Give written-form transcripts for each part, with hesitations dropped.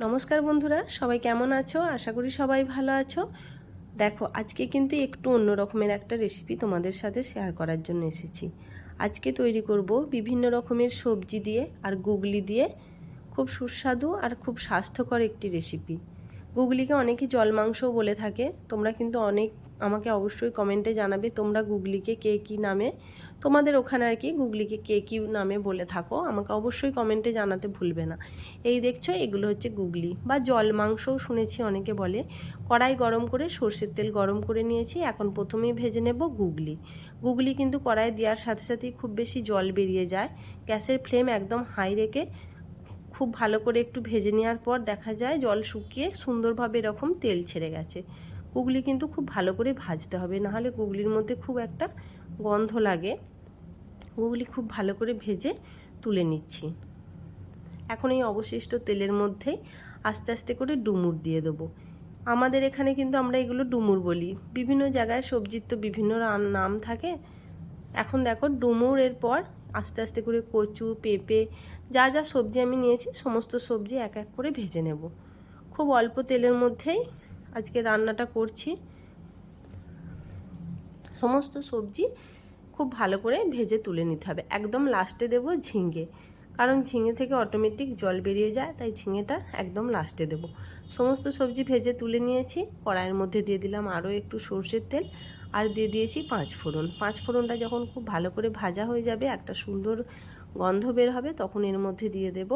নমস্কার বন্ধুরা, সবাই কেমন আছো? আশা করি সবাই ভালো আছো। দেখো, আজকে কিন্তু একটু অন্য রকমের একটা রেসিপি তোমাদের সাথে শেয়ার করার জন্য এসেছি। আজকে তৈরি করব বিভিন্ন রকমের সবজি দিয়ে আর গুগলি দিয়ে খুব সুস্বাদু আর খুব স্বাস্থ্যকর একটি রেসিপি। গুগলিকে অনেকে জল মাংসও বলে থাকে। তোমরা কিন্তু আমাকে অবশ্যই কমেন্টে জানাবে তোমরা গুগলিকে কে কী নামে, তোমাদের ওখানে আর কি গুগলিকে কে কী নামে বলে থাকো, আমাকে অবশ্যই কমেন্টে জানাতে ভুলবে না। এই দেখছো, এগুলো হচ্ছে গুগলি বা জল মাংসও শুনেছি অনেকে বলে। কড়াই গরম করে সর্ষের তেল গরম করে নিয়েছি। এখন প্রথমেই ভেজে নেব গুগলি। গুগলি কিন্তু কড়াই দেওয়ার সাথে সাথেই খুব বেশি জল বেরিয়ে যায়। গ্যাসের ফ্লেম একদম হাই রেখে খুব ভালো করে একটু ভেজে নেওয়ার পর দেখা যায় জল শুকিয়ে সুন্দরভাবে এরকম তেল ছেড়ে গেছে। গুগলি কিন্তু খুব ভালো করে ভাজতে হবে, নাহলে গুগলির মধ্যে খুব একটা গন্ধ লাগে। গুগলি খুব ভালো করে ভেজে তুলে নিচ্ছি। এখন এই অবশিষ্ট তেলের মধ্যেই আস্তে আস্তে করে ডুমুর দিয়ে দেবো। আমাদের এখানে কিন্তু আমরা এগুলো ডুমুর বলি, বিভিন্ন জায়গায় সবজির তো বিভিন্ন নাম থাকে। এখন দেখো, ডুমুরের পর আস্তে আস্তে করে কচু, পেঁপে, যা যা সবজি আমি নিয়েছি সমস্ত সবজি এক এক করে ভেজে নেব। খুব অল্প তেলের মধ্যেই আজকে রান্নাটা করছি। সমস্ত সবজি খুব ভালো করে ভেজে তুলে নিতে হবে। একদম লাস্টে দেব ঝিঙে, কারণ ঝিঙে থেকে অটোমেটিক জল বেরিয়ে যায়, তাই ঝিঙেটা একদম লাস্টে দেব। সমস্ত সবজি ভেজে তুলে নিয়েছি। কড়াইয়ের মধ্যে দিয়ে দিলাম আরও একটু সর্ষের তেল আর দিয়ে দিয়েছি পাঁচফোড়ন। পাঁচফোড়নটা যখন খুব ভালো করে ভাজা হয়ে যাবে, একটা সুন্দর গন্ধ বের হবে, তখন এর মধ্যে দিয়ে দেব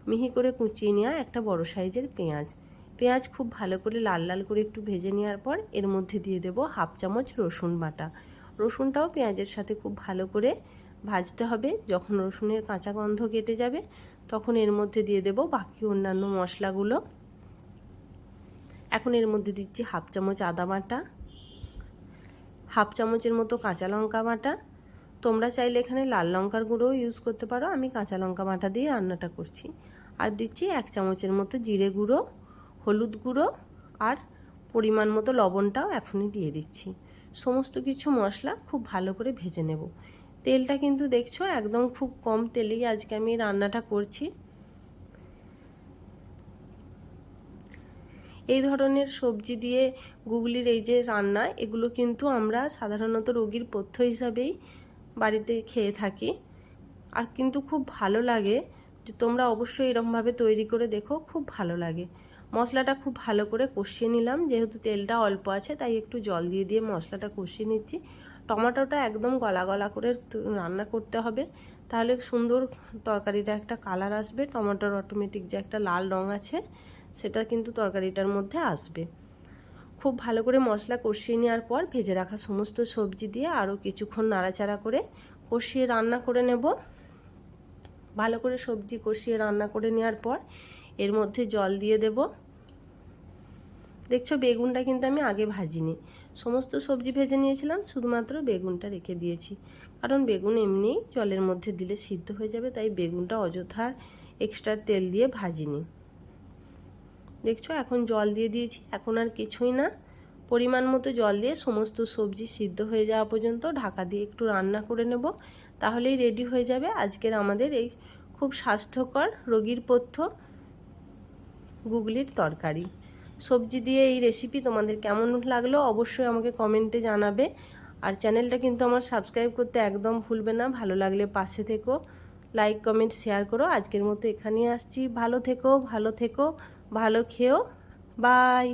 মিহি করে কুচিয়ে নেওয়া একটা বড় সাইজের পেঁয়াজ। পেঁয়াজ খুব ভালো করে লাল লাল করে একটু ভেজে নেওয়ার পর এর মধ্যে দিয়ে দেব হাফ চামচ রসুন বাটা। রসুনটাও পেঁয়াজের সাথে খুব ভালো করে ভাজতে হবে। যখন রসুনের কাঁচা গন্ধ কেটে যাবে, তখন এর মধ্যে দিয়ে দেব বাকি অন্যান্য মশলাগুলো। এখন এর মধ্যে দিচ্ছি হাফ চামচ আদা বাটা, হাফ চামচের মতো কাঁচা লঙ্কা বাটা। তোমরা চাইলে এখানে লাল লঙ্কার গুঁড়োও ইউজ করতে পারো, আমি কাঁচা লঙ্কা বাটা দিয়ে রান্নাটা করছি। আর দিচ্ছি 1 চামচের মতো জিরে গুঁড়ো, হলুদ গুঁড়ো আর পরিমাণ মতো লবণটাও এখনই দিয়ে দিচ্ছি। সমস্ত কিছু মশলা খুব ভালো করে ভেজে নেব। তেলটা কিন্তু দেখছো একদম খুব কম তেলেই আজকে আমি রান্নাটা করছি। এই ধরনের সবজি দিয়ে গুগলির এই যে রান্না, এগুলো কিন্তু আমরা সাধারণত রোগীর পথ্য হিসাবেই বাড়িতে খেয়ে থাকি। আর কিন্তু খুব ভালো লাগে, যে তোমরা অবশ্যই এরকমভাবে তৈরি করে দেখো, খুব ভালো লাগে। মশলাটা খুব ভালো করে কষিয়ে নিলাম। যেহেতু তেলটা অল্প আছে, তাই একটু জল দিয়ে দিয়ে মশলাটা কষিয়ে নিচ্ছি। টমেটোটা একদম গলা গলা করে রান্না করতে হবে, তাহলে সুন্দর তরকারিটা একটা কালার আসবে। টমেটোর অটোমেটিক যে একটা লাল রঙ আছে, সেটা কিন্তু তরকারিটার মধ্যে আসবে। খুব ভালো করে মশলা কষিয়ে নেওয়ার পর ভেজে রাখা সমস্ত সবজি দিয়ে আরও কিছুক্ষণ নাড়াচাড়া করে কষিয়ে রান্না করে নেব। ভালো করে সবজি কষিয়ে রান্না করে নেওয়ার পর এর মধ্যে জল দিয়ে দেব। দেখছো, বেগুনটা কিন্তু আমি আগে ভাজিনি, সমস্ত সবজি ভেজে নিয়েছিলাম, শুধুমাত্র বেগুনটা রেখে দিয়েছি। কারণ বেগুন এমনি জলের মধ্যে দিলে সিদ্ধ হয়ে যাবে, তাই বেগুনটা অযথা এক্সট্রা তেল দিয়ে ভাজিনি। দেখছো, এখন জল দিয়ে দিয়েছি। এখন আর কিছুই না, পরিমাণ মতো জল দিয়ে সমস্ত সবজি সিদ্ধ হয়ে যাওয়া পর্যন্ত ঢাকা দিয়ে একটু রান্না করে নেব। তাহলেই রেডি হয়ে যাবে আজকের আমাদের এই খুব স্বাস্থ্যকর রোগীর পথ্য গুগলির তরকারি। সবজি দিয়ে এই রেসিপি তোমাদের কেমন লাগলো অবশ্যই আমাকে কমেন্টে জানাবে। আর চ্যানেলটা কিন্তু আমার সাবস্ক্রাইব করতে একদম ভুলবে না। ভালো লাগলে পাশে থেকো, লাইক কমেন্ট শেয়ার করো। আজকের মতো এখানেই আসছি। ভালো থেকো, ভালো থেকো, ভালো খেও। বাই।